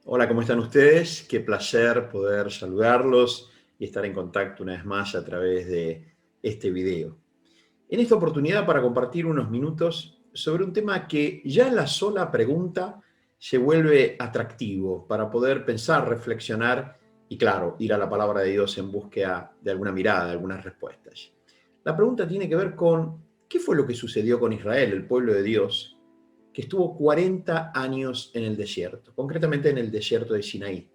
Hola, ¿cómo están ustedes? Qué placer poder saludarlos y estar en contacto una vez más a través de este video. En esta oportunidad para compartir unos minutos sobre un tema que ya en la sola pregunta se vuelve atractivo para poder pensar, reflexionar y, claro, ir a la palabra de Dios en búsqueda de alguna mirada, de algunas respuestas. La pregunta tiene que ver con qué fue lo que sucedió con Israel, el pueblo de Dios, que estuvo 40 años en el desierto, concretamente en el desierto de Sinaí.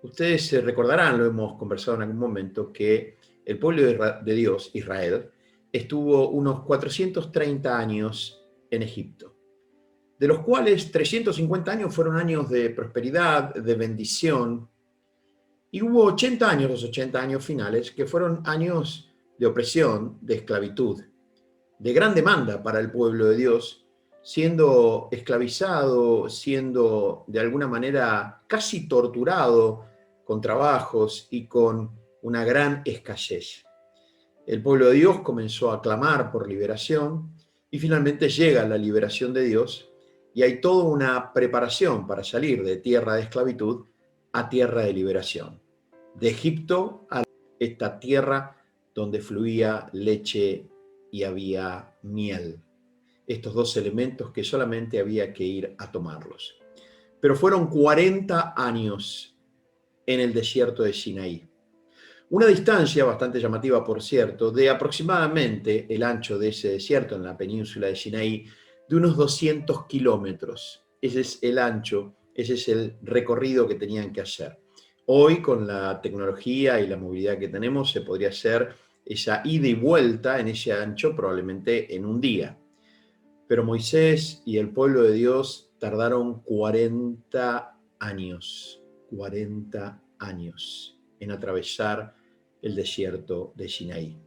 Ustedes se recordarán, lo hemos conversado en algún momento, que el pueblo de Dios, Israel, estuvo unos 430 años en Egipto, de los cuales 350 años fueron años de prosperidad, de bendición, y hubo 80 años, los 80 años finales, que fueron años de opresión, de esclavitud, de gran demanda para el pueblo de Dios, siendo esclavizado, siendo de alguna manera casi torturado con trabajos y con una gran escasez. El pueblo de Dios comenzó a clamar por liberación y finalmente llega la liberación de Dios y hay toda una preparación para salir de tierra de esclavitud a tierra de liberación. De Egipto a esta tierra donde fluía leche y había miel. Estos dos elementos que solamente había que ir a tomarlos. Pero fueron 40 años en el desierto de Sinaí. Una distancia bastante llamativa, por cierto, de aproximadamente el ancho de ese desierto en la península de Sinaí, de unos 200 kilómetros. Ese es el ancho, ese es el recorrido que tenían que hacer. Hoy, con la tecnología y la movilidad que tenemos, se podría hacer esa ida y vuelta en ese ancho probablemente en un día. Pero Moisés y el pueblo de Dios tardaron 40 años, 40 años en atravesar el desierto de Sinaí.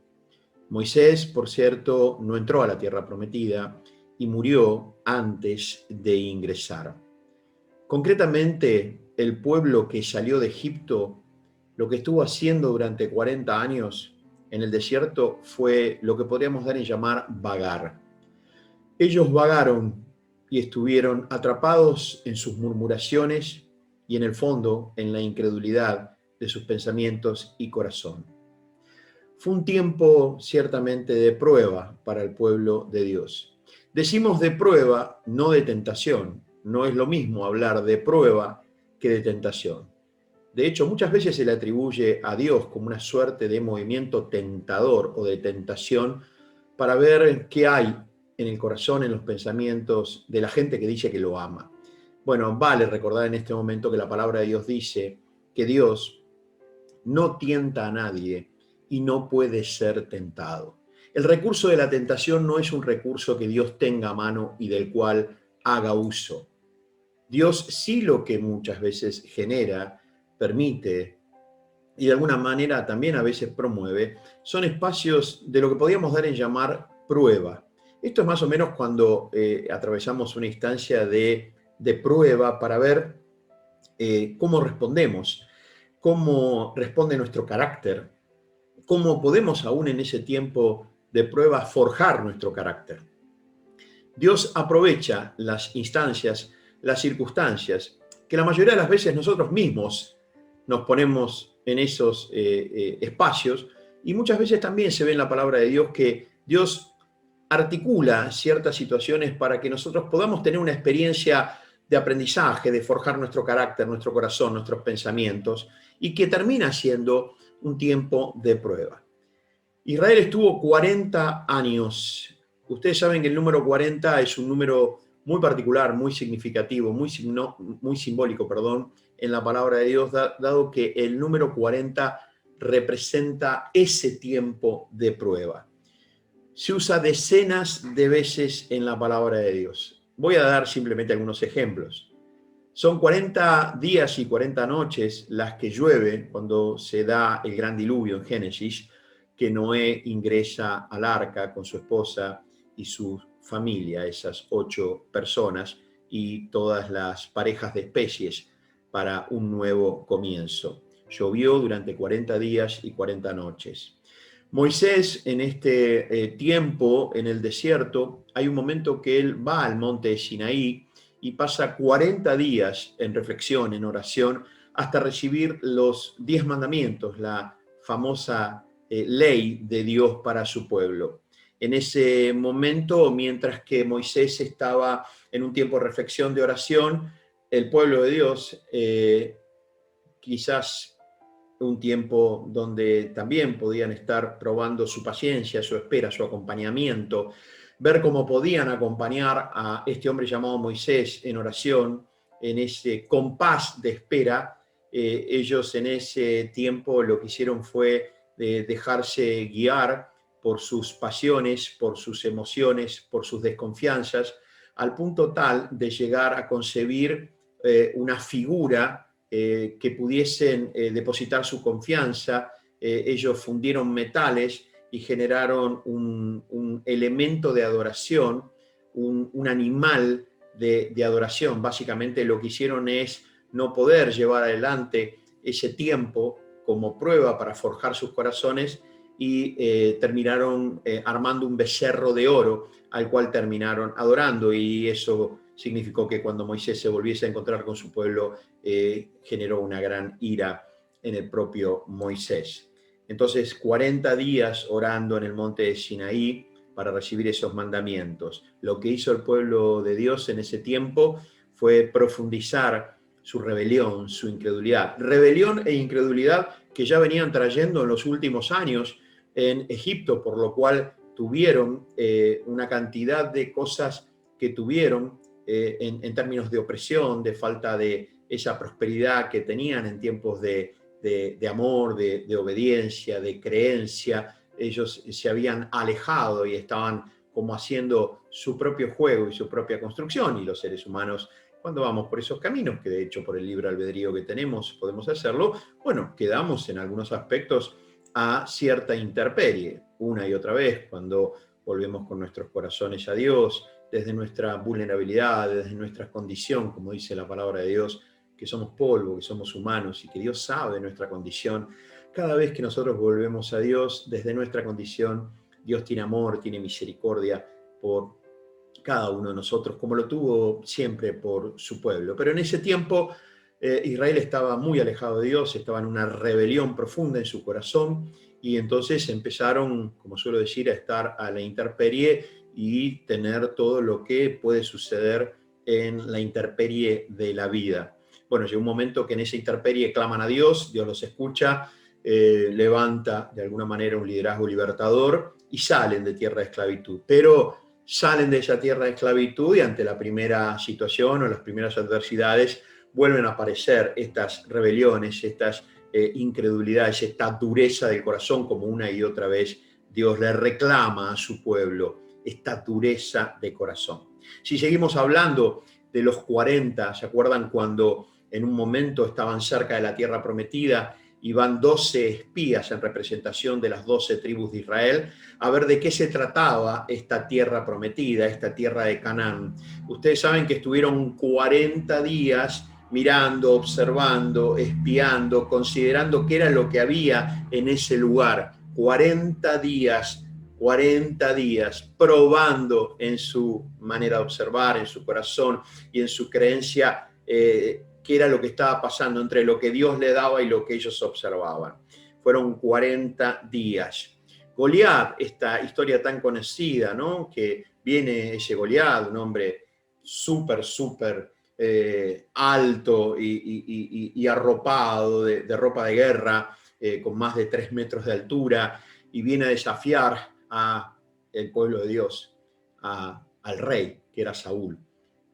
Moisés, por cierto, no entró a la tierra prometida y murió antes de ingresar. Concretamente, el pueblo que salió de Egipto, lo que estuvo haciendo durante 40 años en el desierto fue lo que podríamos dar en llamar vagar. Ellos vagaron y estuvieron atrapados en sus murmuraciones y en el fondo en la incredulidad de sus pensamientos y corazón. Fue un tiempo ciertamente de prueba para el pueblo de Dios. Decimos de prueba, no de tentación. No es lo mismo hablar de prueba que de tentación. De hecho, muchas veces se le atribuye a Dios como una suerte de movimiento tentador o de tentación para ver qué hay en el corazón, en los pensamientos de la gente que dice que lo ama. Bueno, vale recordar en este momento que la palabra de Dios dice que Dios no tienta a nadie y no puede ser tentado. El recurso de la tentación no es un recurso que Dios tenga a mano y del cual haga uso. Dios sí lo que muchas veces genera, permite y de alguna manera también a veces promueve, son espacios de lo que podríamos dar en llamar prueba. Esto es más o menos cuando atravesamos una instancia de prueba para ver cómo respondemos, cómo responde nuestro carácter, cómo podemos aún en ese tiempo de prueba forjar nuestro carácter. Dios aprovecha las instancias, las circunstancias, que la mayoría de las veces nosotros mismos nos ponemos en esos espacios, y muchas veces también se ve en la palabra de Dios que Dios articula ciertas situaciones para que nosotros podamos tener una experiencia de aprendizaje, de forjar nuestro carácter, nuestro corazón, nuestros pensamientos, y que termina siendo un tiempo de prueba. Israel estuvo 40 años. Ustedes saben que el número 40 es un número muy particular, muy significativo, muy simbólico, en la palabra de Dios, dado que el número 40 representa ese tiempo de prueba. Se usa decenas de veces en la palabra de Dios. Voy a dar simplemente algunos ejemplos. Son 40 días y 40 noches las que llueve cuando se da el gran diluvio en Génesis, que Noé ingresa al arca con su esposa y su familia, esas 8 personas y todas las parejas de especies para un nuevo comienzo. Llovió durante 40 días y 40 noches. Moisés, en este tiempo en el desierto, hay un momento que él va al monte de Sinaí y pasa 40 días en reflexión, en oración, hasta recibir los 10 mandamientos, la famosa ley de Dios para su pueblo. En ese momento, mientras que Moisés estaba en un tiempo de reflexión, de oración, el pueblo de Dios, quizás un tiempo donde también podían estar probando su paciencia, su espera, su acompañamiento, ver cómo podían acompañar a este hombre llamado Moisés en oración, en ese compás de espera. Ellos en ese tiempo lo que hicieron fue dejarse guiar por sus pasiones, por sus emociones, por sus desconfianzas, al punto tal de llegar a concebir una figura que pudiesen depositar su confianza. Ellos fundieron metales y generaron un elemento de adoración, un animal de adoración. Básicamente lo que hicieron es no poder llevar adelante ese tiempo como prueba para forjar sus corazones y terminaron armando un becerro de oro al cual terminaron adorando, y eso significó que cuando Moisés se volviese a encontrar con su pueblo, generó una gran ira en el propio Moisés. Entonces, 40 días orando en el monte de Sinaí para recibir esos mandamientos. Lo que hizo el pueblo de Dios en ese tiempo fue profundizar su rebelión, su incredulidad. Rebelión e incredulidad que ya venían trayendo en los últimos años en Egipto, por lo cual tuvieron una cantidad de cosas que tuvieron en términos de opresión, de falta de esa prosperidad que tenían en tiempos de amor, de obediencia, de creencia. Ellos se habían alejado y estaban como haciendo su propio juego y su propia construcción, y los seres humanos, cuando vamos por esos caminos, que de hecho por el libre albedrío que tenemos podemos hacerlo, bueno, quedamos en algunos aspectos a cierta intemperie, una y otra vez, cuando volvemos con nuestros corazones a Dios, desde nuestra vulnerabilidad, desde nuestra condición, como dice la palabra de Dios, que somos polvo, que somos humanos y que Dios sabe nuestra condición. Cada vez que nosotros volvemos a Dios, desde nuestra condición, Dios tiene amor, tiene misericordia por cada uno de nosotros, como lo tuvo siempre por su pueblo. Pero en ese tiempo Israel estaba muy alejado de Dios, estaba en una rebelión profunda en su corazón, y entonces empezaron, como suelo decir, a estar a la intemperie y tener todo lo que puede suceder en la intemperie de la vida. Bueno, llegó un momento que en esa intemperie claman a Dios, Dios los escucha, levanta de alguna manera un liderazgo libertador y salen de tierra de esclavitud. Pero salen de esa tierra de esclavitud y ante la primera situación o las primeras adversidades vuelven a aparecer estas rebeliones, estas incredulidades, esta dureza del corazón, como una y otra vez Dios le reclama a su pueblo, esta dureza de corazón. Si seguimos hablando de los 40, ¿se acuerdan cuando en un momento estaban cerca de la tierra prometida y van 12 espías en representación de las 12 tribus de Israel a ver de qué se trataba esta tierra prometida, esta tierra de Canaán? Ustedes saben que estuvieron 40 días mirando, observando, espiando, considerando qué era lo que había en ese lugar. 40 días probando en su manera de observar, en su corazón y en su creencia, qué era lo que estaba pasando entre lo que Dios le daba y lo que ellos observaban. Fueron 40 días. Goliat, esta historia tan conocida, ¿no? Que viene ese Goliat, un hombre súper alto y arropado de ropa de guerra, con más de 3 metros de altura, y viene a desafiar al pueblo de Dios, al rey, que era Saúl,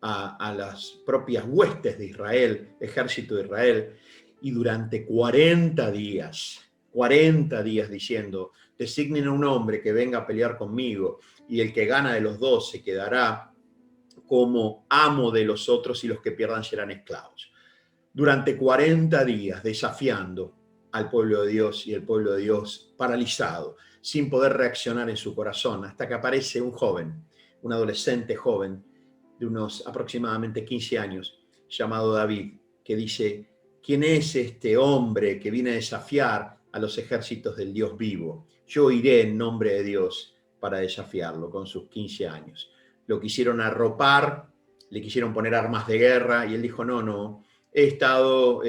a las propias huestes de Israel, ejército de Israel, y durante 40 días diciendo: designen a un hombre que venga a pelear conmigo, y el que gana de los dos se quedará como amo de los otros, y los que pierdan serán esclavos. Durante 40 días desafiando al pueblo de Dios, y el pueblo de Dios paralizado, sin poder reaccionar en su corazón, hasta que aparece un joven, un adolescente joven de unos aproximadamente 15 años, llamado David, que dice: ¿quién es este hombre que viene a desafiar a los ejércitos del Dios vivo? Yo iré en nombre de Dios para desafiarlo. Con sus 15 años lo quisieron arropar, le quisieron poner armas de guerra y él dijo, no, no, he estado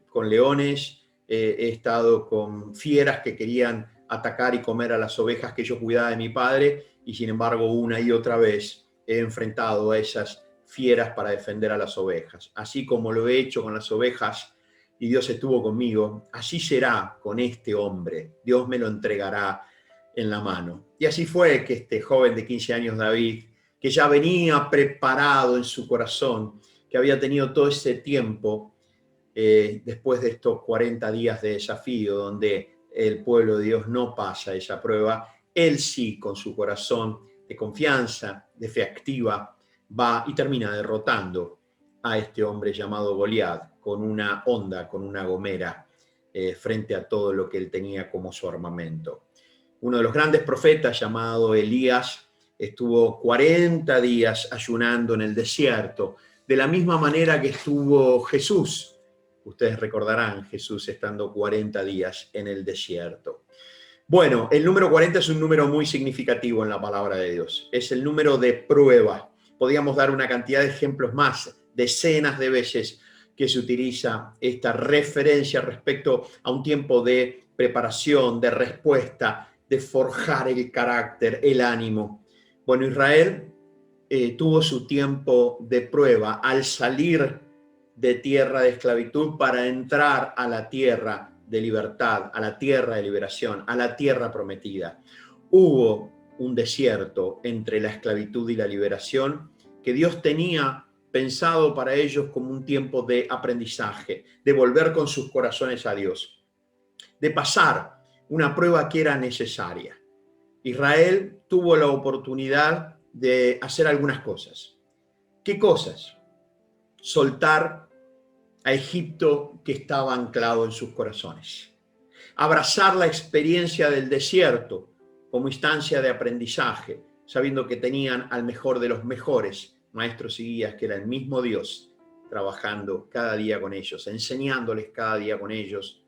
con leones, he estado con fieras que querían atacar y comer a las ovejas que yo cuidaba de mi padre, y sin embargo una y otra vez he enfrentado a esas fieras para defender a las ovejas. Así como lo he hecho con las ovejas y Dios estuvo conmigo, así será con este hombre. Dios me lo entregará en la mano. Y así fue que este joven de 15 años, David, que ya venía preparado en su corazón, que había tenido todo ese tiempo, después de estos 40 días de desafío, donde el pueblo de Dios no pasa esa prueba, él sí, con su corazón de confianza, de fe activa, va y termina derrotando a este hombre llamado Goliat con una honda, con una gomera, frente a todo lo que él tenía como su armamento. Uno de los grandes profetas llamado Elías estuvo 40 días ayunando en el desierto, de la misma manera que estuvo Jesús. Ustedes recordarán Jesús estando 40 días en el desierto. Bueno, el número 40 es un número muy significativo en la palabra de Dios. Es el número de prueba. Podríamos dar una cantidad de ejemplos más, decenas de veces que se utiliza esta referencia respecto a un tiempo de preparación, de respuesta, de forjar el carácter, el ánimo. Bueno, Israel tuvo su tiempo de prueba al salir de tierra de esclavitud para entrar a la tierra de libertad, a la tierra de liberación, a la tierra prometida. Hubo un desierto entre la esclavitud y la liberación que Dios tenía pensado para ellos como un tiempo de aprendizaje, de volver con sus corazones a Dios, de pasar una prueba que era necesaria. Israel tuvo la oportunidad de hacer algunas cosas. ¿Qué cosas? Soltar a Egipto que estaba anclado en sus corazones. Abrazar la experiencia del desierto como instancia de aprendizaje, sabiendo que tenían al mejor de los mejores maestros y guías, que era el mismo Dios, trabajando cada día con ellos, enseñándoles cada día con ellos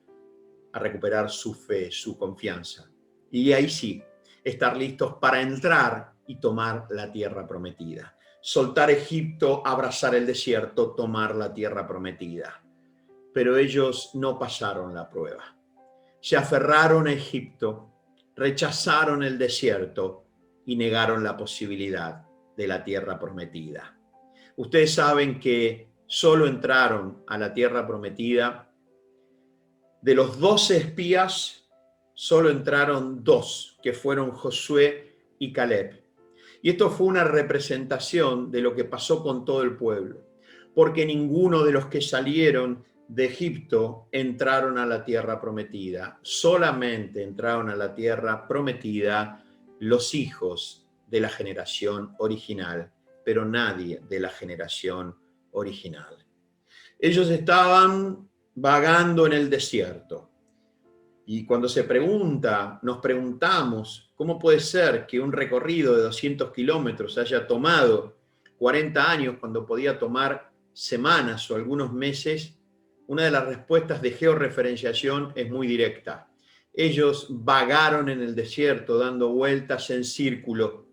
a recuperar su fe, su confianza. Y ahí sí, estar listos para entrar y tomar la tierra prometida. Soltar Egipto, abrazar el desierto, tomar la tierra prometida. Pero ellos no pasaron la prueba. Se aferraron a Egipto, rechazaron el desierto y negaron la posibilidad de la tierra prometida. Ustedes saben que solo entraron a la tierra prometida. De los 12 espías, solo entraron 2, que fueron Josué y Caleb. Y esto fue una representación de lo que pasó con todo el pueblo, porque ninguno de los que salieron de Egipto entraron a la tierra prometida. Solamente entraron a la tierra prometida los hijos de la generación original, pero nadie de la generación original. Ellos estaban vagando en el desierto. Y cuando nos preguntamos, ¿cómo puede ser que un recorrido de 200 kilómetros haya tomado 40 años cuando podía tomar semanas o algunos meses? Una de las respuestas de georreferenciación es muy directa. Ellos vagaron en el desierto dando vueltas en círculo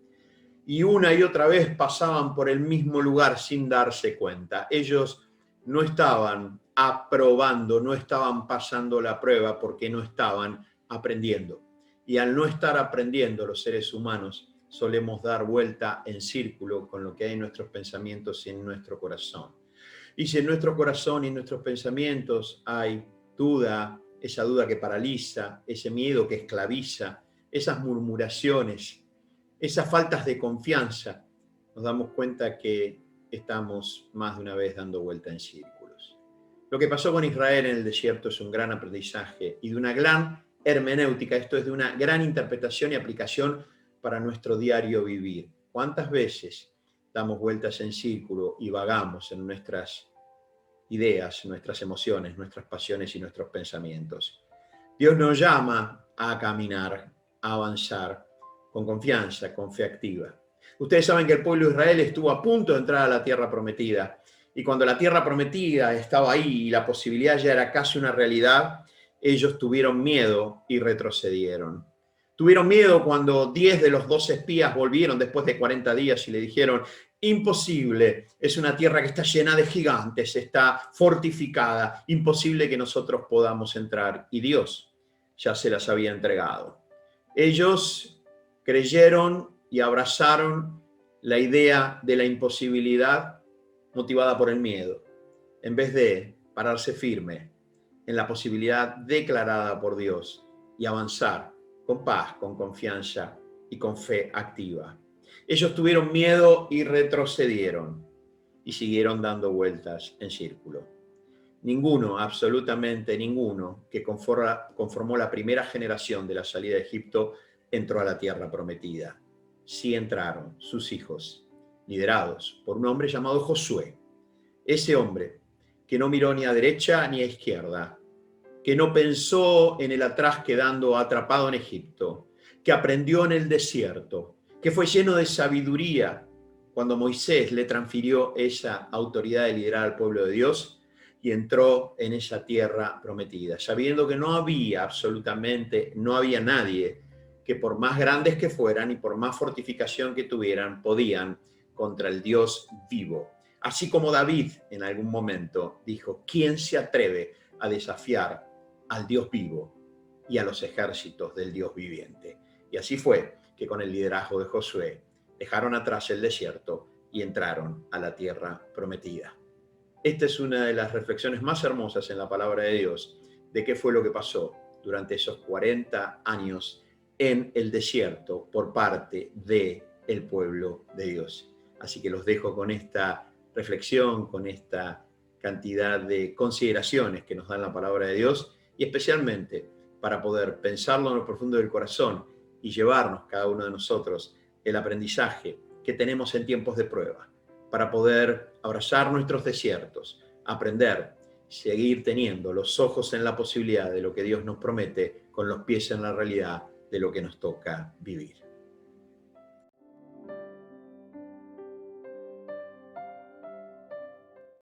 y una y otra vez pasaban por el mismo lugar sin darse cuenta. Ellos no estaban aprobando, no estaban pasando la prueba porque no estaban aprendiendo. Y al no estar aprendiendo, los seres humanos solemos dar vuelta en círculo con lo que hay en nuestros pensamientos y en nuestro corazón. Y si en nuestro corazón y en nuestros pensamientos hay duda, esa duda que paraliza, ese miedo que esclaviza, esas murmuraciones, esas faltas de confianza, nos damos cuenta que estamos más de una vez dando vuelta en círculos. Lo que pasó con Israel en el desierto es un gran aprendizaje y de una gran hermenéutica, esto es de una gran interpretación y aplicación para nuestro diario vivir. ¿Cuántas veces damos vueltas en círculo y vagamos en nuestras ideas, nuestras emociones, nuestras pasiones y nuestros pensamientos? Dios nos llama a caminar, a avanzar con confianza, con fe activa. Ustedes saben que el pueblo de Israel estuvo a punto de entrar a la tierra prometida. Y cuando la tierra prometida estaba ahí y la posibilidad ya era casi una realidad, ellos tuvieron miedo y retrocedieron. Tuvieron miedo cuando 10 de los 12 espías volvieron después de 40 días y le dijeron, imposible, es una tierra que está llena de gigantes, está fortificada, imposible que nosotros podamos entrar. Y Dios ya se las había entregado. Ellos creyeron y abrazaron la idea de la imposibilidad motivada por el miedo, en vez de pararse firme en la posibilidad declarada por Dios y avanzar con paz, con confianza y con fe activa. Ellos tuvieron miedo y retrocedieron y siguieron dando vueltas en círculo. Ninguno, absolutamente ninguno, que conformó la primera generación de la salida de Egipto entró a la tierra prometida. Sí entraron sus hijos, liderados por un hombre llamado Josué. Ese hombre que no miró ni a derecha ni a izquierda, que no pensó en el atrás quedando atrapado en Egipto, que aprendió en el desierto, que fue lleno de sabiduría cuando Moisés le transfirió esa autoridad de liderar al pueblo de Dios y entró en esa tierra prometida, sabiendo que no había nadie que por más grandes que fueran y por más fortificación que tuvieran, podían contra el Dios vivo. Así como David en algún momento dijo, ¿quién se atreve a desafiar al Dios vivo y a los ejércitos del Dios viviente? Y así fue que con el liderazgo de Josué dejaron atrás el desierto y entraron a la tierra prometida. Esta es una de las reflexiones más hermosas en la palabra de Dios de qué fue lo que pasó durante esos 40 años en el desierto por parte del pueblo de Dios. Así que los dejo con esta reflexión, con esta cantidad de consideraciones que nos da la palabra de Dios y especialmente para poder pensarlo en lo profundo del corazón y llevarnos cada uno de nosotros el aprendizaje que tenemos en tiempos de prueba, para poder abrazar nuestros desiertos, aprender, seguir teniendo los ojos en la posibilidad de lo que Dios nos promete, con los pies en la realidad de lo que nos toca vivir.